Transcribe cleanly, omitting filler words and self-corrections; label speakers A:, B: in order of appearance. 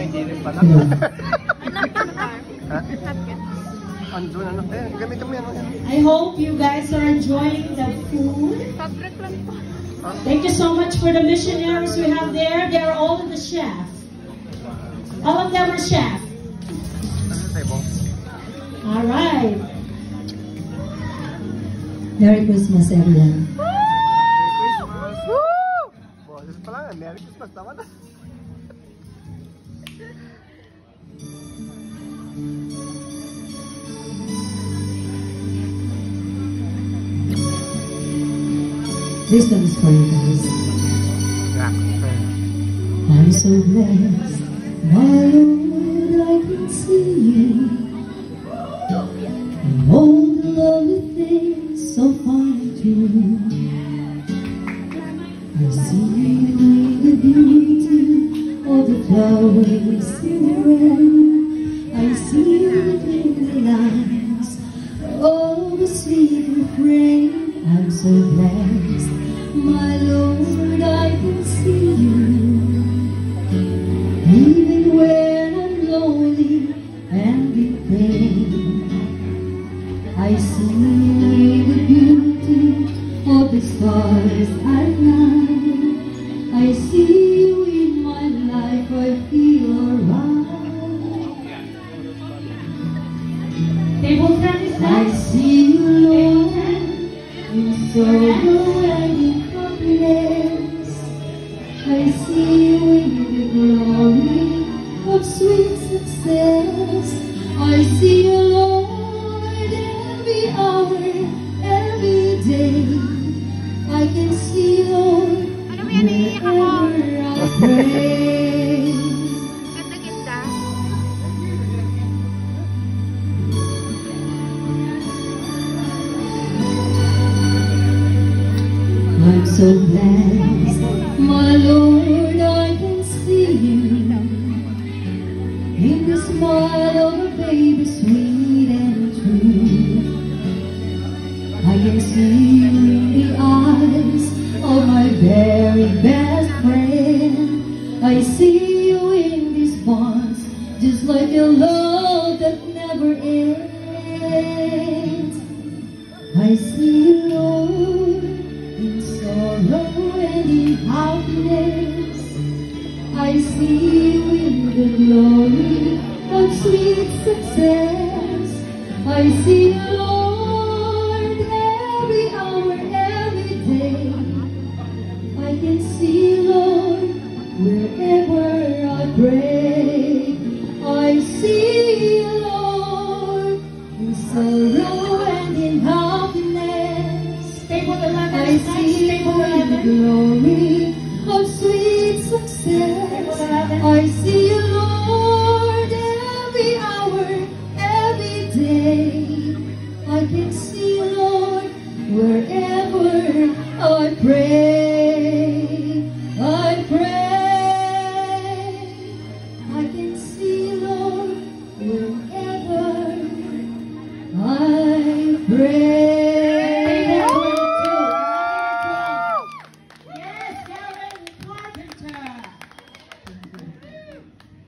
A: hindi rin pala.
B: I hope you guys are enjoying the food. Thank you so much for the missionaries we have there. They are all the chef. All of them are chef. All right.
C: Merry Christmas, everyone.
A: Boses pa lang, Merry Christmas naman.
C: This one is for you guys. I'm so blessed, my Lord, I can see you. And all the lovely things so fine too. I see the beauty of the flowers in the rain. I see the daily lines of a sweet refrain. I'm so blessed, my Lord, I can see you. Even when I'm lonely and in pain, I see the beauty of the stars at night. I see you in my life, I feel alright. I see you, Lord, in sorrow and in happiness. I see you in the glory of sweet success. I see you, Lord, every hour, every day. I can see you, Lord, wherever I pray. I'm so blessed, my Lord, I can see you in the smile of a baby, sweet and true. I can see you in the eyes of my baby.